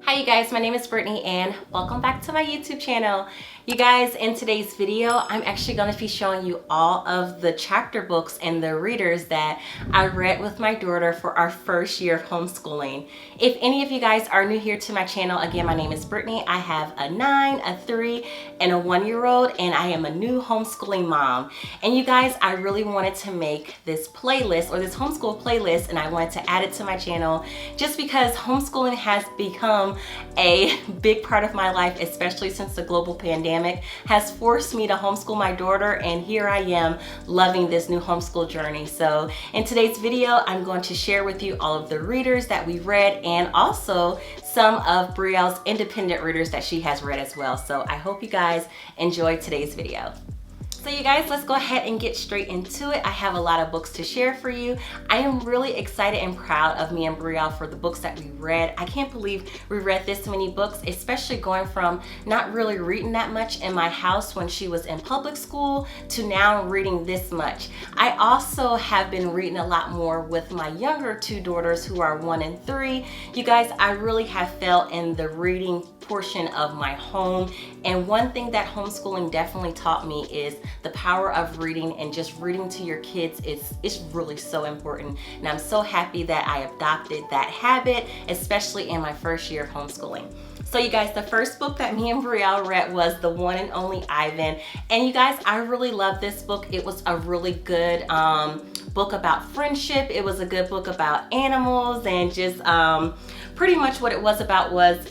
Hi you guys, my name is Brittany and welcome back to my YouTube channel. You guys, in today's video, I'm actually going to be showing you all of the chapter books and the readers that I read with my daughter for our first year of homeschooling. If any of you guys are new here to my channel, again, my name is Brittany. I have a 9, a 3, and a 1-year-old, and I am a new homeschooling mom. And you guys, I really wanted to make this playlist or this homeschool playlist, and I wanted to add it to my channel just because homeschooling has become a big part of my life, especially since the global pandemic has forced me to homeschool my daughter, and here I am loving this new homeschool journey. So in today's video, I'm going to share with you all of the readers that we read and also some of Brielle's independent readers that she has read as well. So I hope you guys enjoyed today's video. So you guys, let's go ahead and get straight into it. I have a lot of books to share for you. I am really excited and proud of me and Brielle for the books that we read. I can't believe we read this many books, especially going from not really reading that much in my house when she was in public school to now reading this much. I also have been reading a lot more with my younger 2 daughters who are 1 and 3. You guys, I really have felt in the reading portion of my home, and one thing that homeschooling definitely taught me is the power of reading, and just reading to your kids is really so important. And I'm so happy that I adopted that habit, especially in my first year of homeschooling. So you guys, the first book that me and Brielle read was The One and Only Ivan. And you guys, I really love this book. It was a really good book about friendship. It was a good book about animals, and just pretty much what it was about was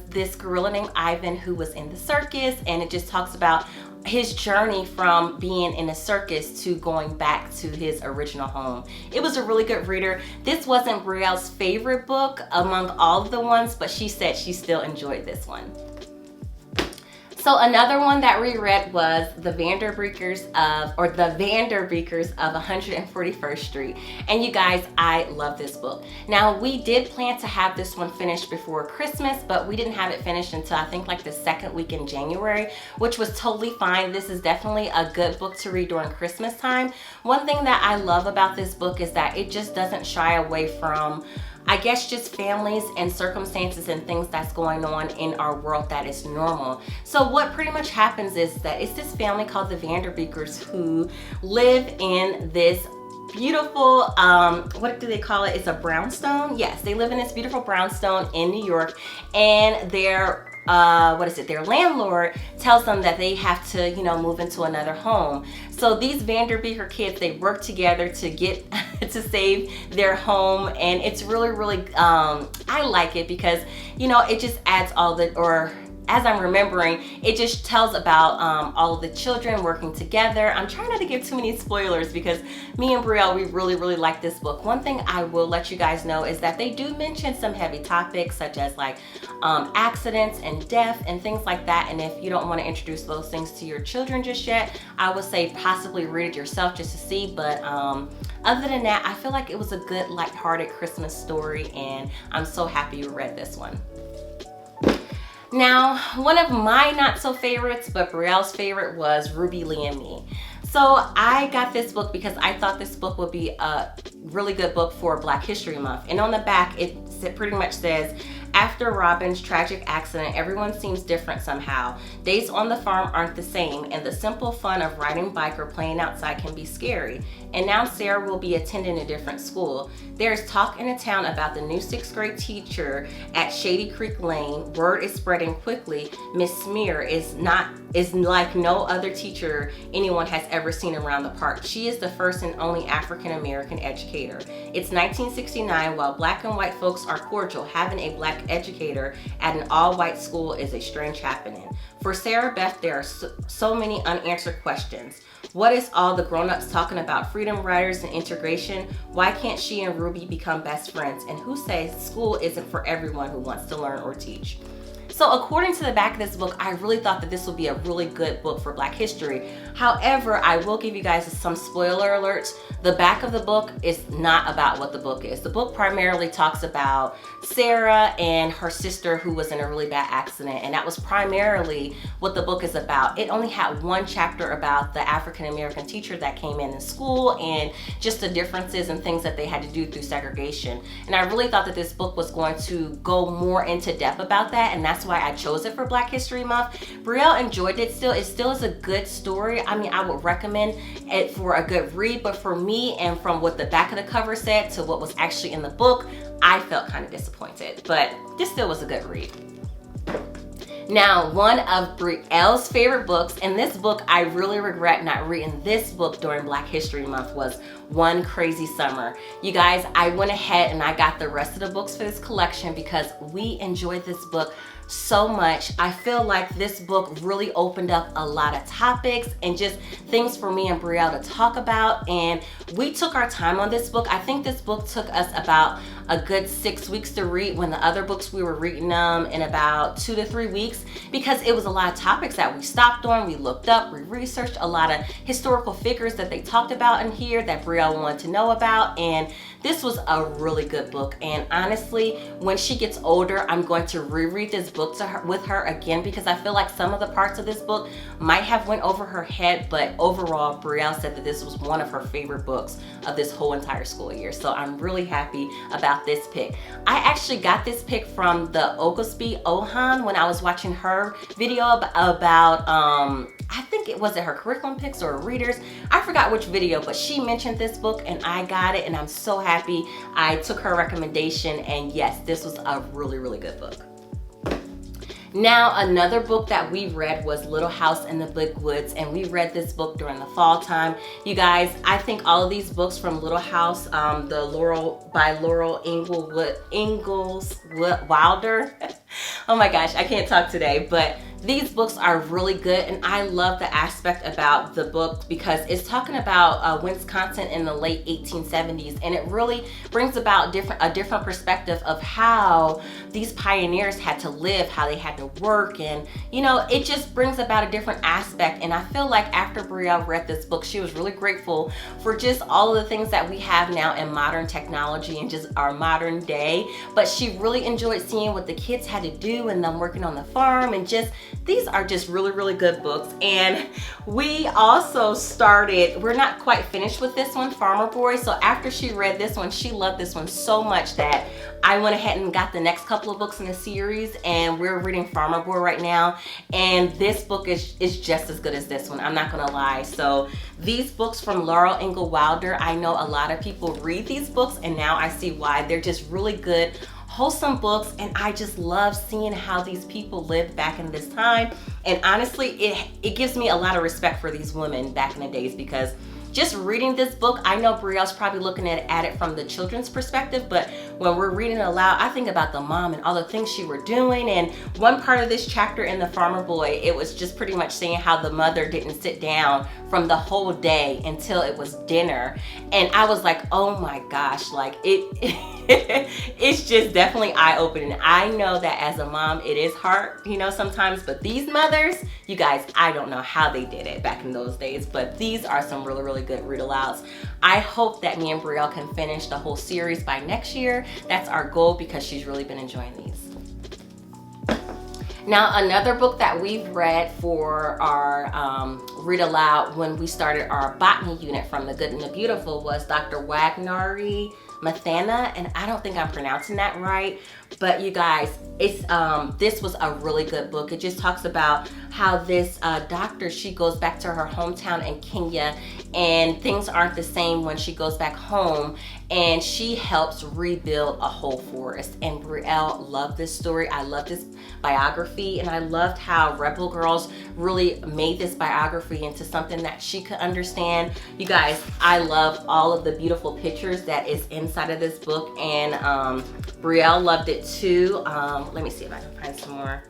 this gorilla named Ivan who was in the circus, and it just talks about his journey from being in a circus to going back to his original home. It was a really good reader. This wasn't Brielle's favorite book among all of the ones, but she said she still enjoyed this one. So another one that we read was The Vanderbeakers of 141st Street. And you guys, I love this book. Now, we did plan to have this one finished before Christmas, but we didn't have it finished until I think like the 2nd week in January, which was totally fine. This is definitely a good book to read during Christmas time. One thing that I love about this book is that it just doesn't shy away from, I guess, just families and circumstances and things that's going on in our world that is normal. So what pretty much happens is that it's this family called the Vanderbeakers who live in this beautiful, what do they call it? It's a brownstone? Yes, they live in this beautiful brownstone in New York, and their landlord tells them that they have to, move into another home. So these Vanderbeaker kids, they work together to get to save their home, and it's really, really, I like it because, it just adds as I'm remembering, it just tells about all of the children working together. I'm trying not to give too many spoilers because me and Brielle, we really, really like this book. One thing I will let you guys know is that they do mention some heavy topics such as like accidents and death and things like that. And if you don't want to introduce those things to your children just yet, I would say possibly read it yourself just to see. But other than that, I feel like it was a good lighthearted Christmas story, and I'm so happy you read this one. Now, one of my not so favorites, but Brielle's favorite, was Ruby, Lee, and Me. So I got this book because I thought this book would be a really good book for Black History Month. And on the back, it pretty much says, after Robin's tragic accident, everyone seems different somehow. Days on the farm aren't the same, and the simple fun of riding bike or playing outside can be scary. And now Sarah will be attending a different school. There's talk in the town about the new 6th grade teacher at Shady Creek Lane. Word is spreading quickly. Miss Smear is like no other teacher anyone has ever seen around the park. She is the first and only African American educator. It's 1969. While black and white folks are cordial, having a black educator at an all-white school is a strange happening. For Sarah Beth, there are so many unanswered questions. What is all the grown-ups talking about freedom riders and integration? Why can't she and Ruby become best friends? And who says school isn't for everyone who wants to learn or teach? So according to the back of this book, I really thought that this would be a really good book for Black history. However, I will give you guys some spoiler alerts. The back of the book is not about what the book is. The book primarily talks about Sarah and her sister who was in a really bad accident, and that was primarily what the book is about. It only had one chapter about the African American teacher that came in school and just the differences and things that they had to do through segregation. And I really thought that this book was going to go more into depth about that, and that's why I chose it for Black History Month. Brielle enjoyed it still. It still is a good story. I mean, I would recommend it for a good read, but for me, and from what the back of the cover said to what was actually in the book, I felt kind of disappointed, but this still was a good read. Now, one of Brielle's favorite books, and this book I really regret not reading this book during Black History Month, was One Crazy Summer. You guys, I went ahead and I got the rest of the books for this collection because we enjoyed this book so much. I feel like this book really opened up a lot of topics and just things for me and Brielle to talk about, and we took our time on this book. I think this book took us about a good 6 weeks to read, when the other books we were reading them in about 2 to 3 weeks, because it was a lot of topics that we stopped on, we looked up, we researched a lot of historical figures that they talked about in here that Brielle wanted to know about, and this was a really good book. And honestly, when she gets older, I'm going to reread this book with her again, because I feel like some of the parts of this book might have went over her head, but overall, Brielle said that this was one of her favorite books of this whole entire school year. So I'm really happy about this pick. I actually got this pick from the Oglesby Ohan when I was watching her video about I think it was her curriculum picks or readers. I forgot which video, but she mentioned this book and I got it, and I'm so happy I took her recommendation, and yes, this was a really, really good book. Now, another book that we read was Little House in the Big Woods, and we read this book during the fall time. You guys, I think all of these books from Little House, by Laurel Ingalls Wilder. Oh my gosh, I can't talk today, but these books are really good, and I love the aspect about the book because it's talking about Wisconsin in the late 1870s, and it really brings about a different perspective of how these pioneers had to live, how they had to work, and you know, it just brings about a different aspect. And I feel like after Brielle read this book, she was really grateful for just all of the things that we have now in modern technology and just our modern day, but she really enjoyed seeing what the kids had to do and them working on the farm, and just these are just really, really good books. And we also started, we're not quite finished with this one, Farmer Boy. So after she read this one, she loved this one so much that I went ahead and got the next couple of books in the series, and we're reading Farmer Boy right now. And this book is just as good as this one, I'm not gonna lie. So these books from Laurel Ingalls Wilder, I know a lot of people read these books, and now I see why. They're just really good, wholesome books, and I just love seeing how these people lived back in this time. And honestly, it gives me a lot of respect for these women back in the days, because just reading this book, I know Brielle's probably looking at it from the children's perspective, but when we're reading it aloud, I think about the mom and all the things she were doing. And one part of this chapter in the Farmer Boy, it was just pretty much saying how the mother didn't sit down from the whole day until it was dinner. And I was like, oh my gosh, like it's just definitely eye-opening. I know that as a mom, it is hard, you know, sometimes, but these mothers, you guys, I don't know how they did it back in those days, but these are some really, really good read alouds. I hope that me and Brielle can finish the whole series by next year. That's our goal, because she's really been enjoying these. Now, another book that we've read for our read aloud when we started our botany unit from The Good and the Beautiful was Dr. Wagnari Mathana, and I don't think I'm pronouncing that right, but you guys, it's this was a really good book. It just talks about how this doctor, she goes back to her hometown in Kenya, and things aren't the same when she goes back home, and she helps rebuild a whole forest. And Brielle loved this story. I love this biography, and I loved how Rebel Girls really made this biography into something that she could understand. You guys, I love all of the beautiful pictures that is inside of this book, and Brielle loved it too. Let me see if I can find some more.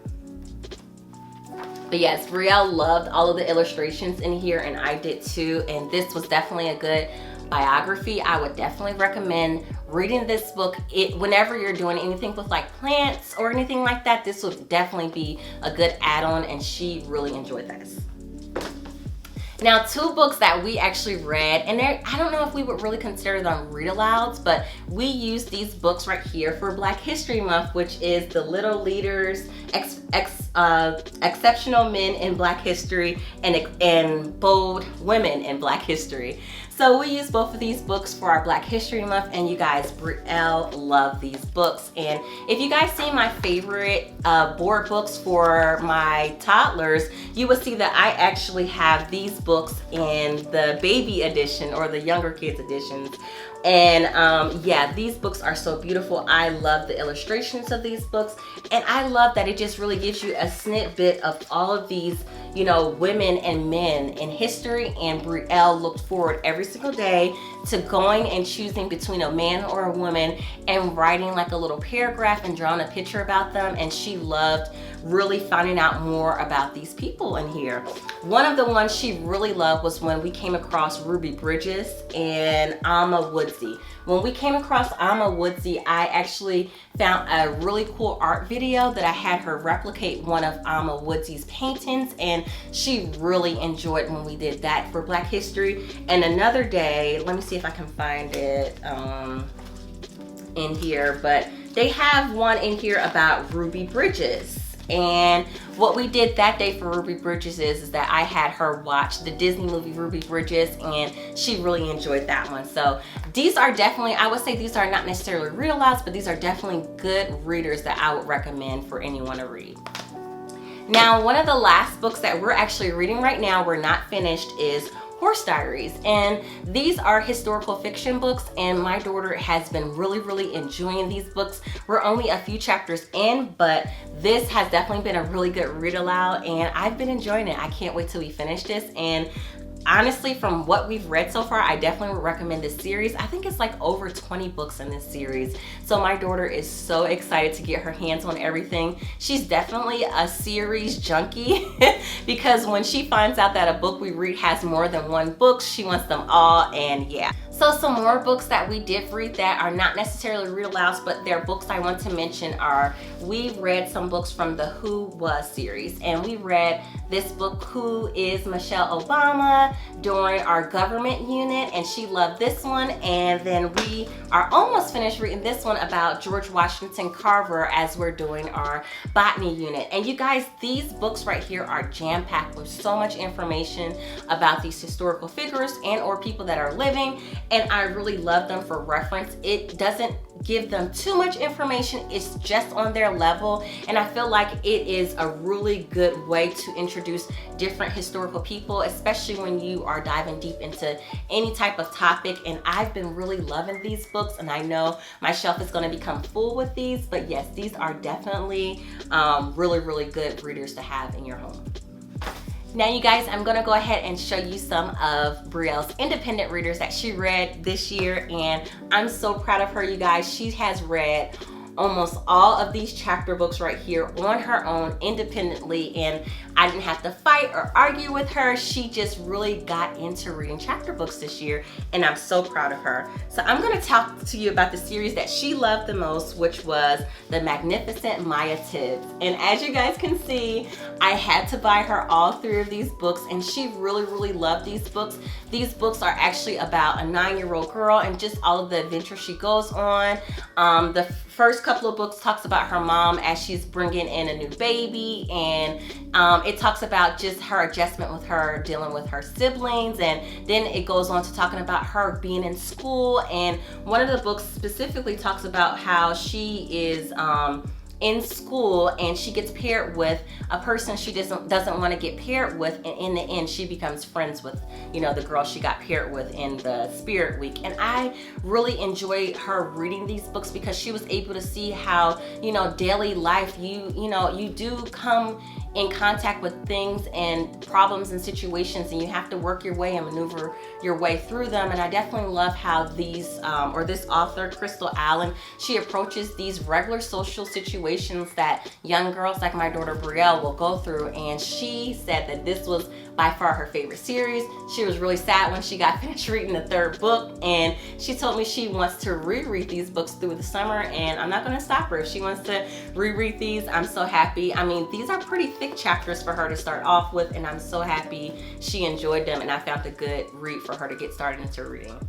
But yes, Brielle loved all of the illustrations in here, and I did too. And this was definitely a good biography. I would definitely recommend reading this book, whenever you're doing anything with like plants or anything like that, this would definitely be a good add-on, and she really enjoyed this. Now, 2 books that we actually read, and I don't know if we would really consider them read alouds, but we used these books right here for Black History Month, which is The Little Leaders, Exceptional Men in Black History, and Bold Women in Black History. So we use both of these books for our Black History Month, and you guys, Brielle loved these books. And if you guys see my favorite board books for my toddlers, you will see that I actually have these books in the baby edition or the younger kids editions. And yeah, these books are so beautiful. I love the illustrations of these books, and I love that it just really gives you a snippet of all of these, you know, women and men in history. And Brielle looked forward every single day to going and choosing between a man or a woman and writing like a little paragraph and drawing a picture about them. And she loved really finding out more about these people in here. One of the ones she really loved was when we came across Ruby Bridges and Alma Woodsey. When we came across Alma Woodsey, I actually found a really cool art video that I had her replicate one of Alma Woodsey's paintings, and she really enjoyed when we did that for Black History. And another day, let me see if I can find it in here, but they have one in here about Ruby Bridges. And what we did that day for Ruby Bridges is that I had her watch the Disney movie Ruby Bridges, and she really enjoyed that one. So these are definitely, I would say these are not necessarily read alouds, but these are definitely good readers that I would recommend for anyone to read. Now, one of the last books that we're actually reading right now, we're not finished, is Horse Diaries. And these are historical fiction books, and my daughter has been really enjoying these books. We're only a few chapters in, but this has definitely been a really good read aloud, and I've been enjoying it. I can't wait till we finish this. And honestly, from what we've read so far, I definitely would recommend this series. I think it's like over 20 books in this series. So my daughter is so excited to get her hands on everything. She's definitely a series junkie because when she finds out that a book we read has more than one book, she wants them all, and yeah. So some more books that we did read that are not necessarily read alouds, but they're books I want to mention are, we read some books from the Who Was series, and we read this book, Who is Michelle Obama, during our government unit, and she loved this one. And then we are almost finished reading this one about George Washington Carver as we're doing our botany unit. And you guys, these books right here are jam-packed with so much information about these historical figures and or people that are living, and I really love them for reference. It doesn't give them too much information, it's just on their level, and I feel like it is a really good way to introduce different historical people, especially when you are diving deep into any type of topic. And I've been really loving these books, and I know my shelf is going to become full with these, but yes, these are definitely really good readers to have in your home. Now you guys, I'm gonna go ahead and show you some of Brielle's independent readers that she read this year, and I'm so proud of her, you guys. She has read almost all of these chapter books right here on her own independently, and I didn't have to fight or argue with her. She just really got into reading chapter books this year, and I'm so proud of her. So I'm going to talk to you about the series that she loved the most, which was The Magnificent Maya Tibbs. And as you guys can see, I had to buy her all 3 of these books, and she really loved these books. These books are actually about a 9-year-old girl and just all of the adventures she goes on. The first couple of books talks about her mom as she's bringing in a new baby, and it talks about just her adjustment with her dealing with her siblings, and then it goes on to talking about her being in school. And one of the books specifically talks about how she is in school and she gets paired with a person she doesn't want to get paired with, and in the end she becomes friends with, you know, the girl she got paired with in the Spirit Week. And I really enjoyed her reading these books because she was able to see how, you know, daily life, you know, you do come in contact with things and problems and situations, and you have to work your way and maneuver your way through them. And I definitely love how these this author, Crystal Allen, she approaches these regular social situations that young girls like my daughter Brielle will go through. And she said that this was by far her favorite series. She was really sad when she got finished reading the third book, and she told me she wants to reread these books through the summer, and I'm not going to stop her. If she wants to reread these, I'm so happy. I mean, these are pretty thick chapters for her to start off with, and I'm so happy she enjoyed them, and I found a good read for her to get started into reading.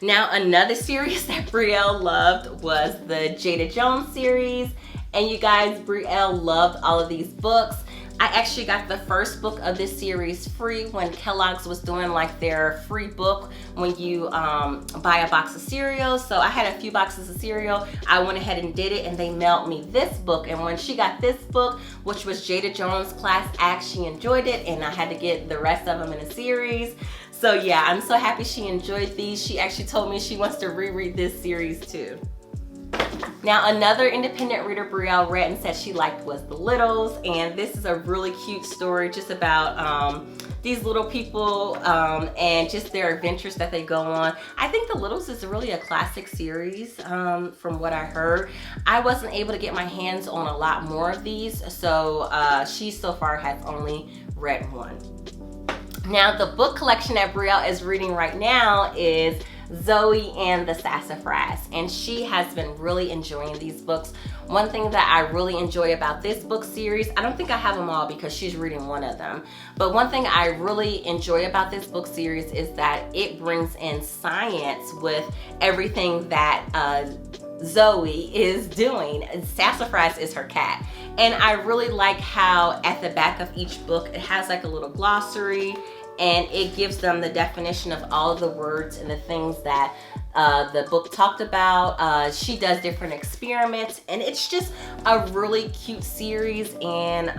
Now, another series that Brielle loved was the Jada Jones series, and you guys, Brielle loved all of these books. I actually got the first book of this series free when Kellogg's was doing like their free book when you buy a box of cereal. So I had a few boxes of cereal. I went ahead and did it, and they mailed me this book. And when she got this book, which was Jada Jones Class Act, she enjoyed it, and I had to get the rest of them in a series. So yeah, I'm so happy she enjoyed these. She actually told me she wants to reread this series too. Now, another independent reader Brielle read and said she liked was The Littles, and this is a really cute story just about these little people and just their adventures that they go on. I think The Littles is really a classic series from what I heard. I wasn't able to get my hands on a lot more of these, so she so far has only read one. Now, the book collection that Brielle is reading right now is Zoe and the Sassafras, and she has been really enjoying these books. One thing that I really enjoy about this book series, I don't think I have them all because she's reading one of them, but one thing I really enjoy about this book series is that it brings in science with everything that Zoe is doing. Sassafras is her cat, and I really like how at the back of each book it has like a little glossary, and it gives them the definition of all of the words and the things that the book talked about. She does different experiments, and it's just a really cute series, and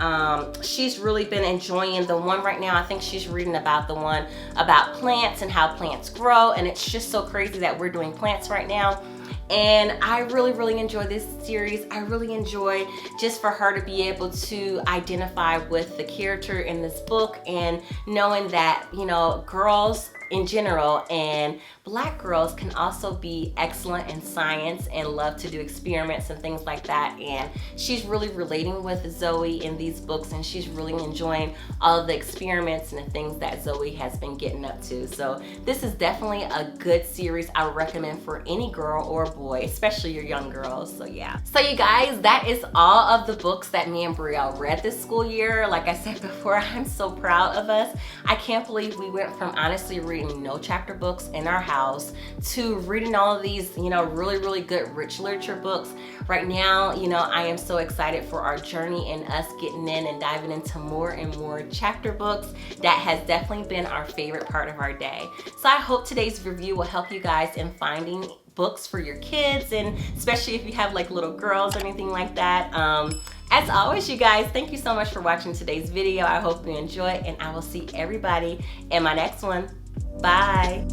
she's really been enjoying the one right now. I think she's reading about the one about plants and how plants grow, and it's just so crazy that we're doing plants right now. And I really enjoy this series. I really enjoy just for her to be able to identify with the character in this book, and knowing that, you know, girls in general and Black girls can also be excellent in science and love to do experiments and things like that. And she's really relating with Zoe in these books, and she's really enjoying all of the experiments and the things that Zoe has been getting up to. So this is definitely a good series I would recommend for any girl or boy, especially your young girls. So yeah. So you guys, that is all of the books that me and Brielle read this school year. Like I said before, I'm so proud of us. I can't believe we went from honestly reading no chapter books in our house to reading all of these, you know, really good rich literature books. Right now, you know, I am so excited for our journey and us getting in and diving into more and more chapter books. That has definitely been our favorite part of our day. So I hope today's review will help you guys in finding books for your kids, and especially if you have like little girls or anything like that. As always, you guys, thank you so much for watching today's video. I hope you enjoy it, and I will see everybody in my next one. Bye.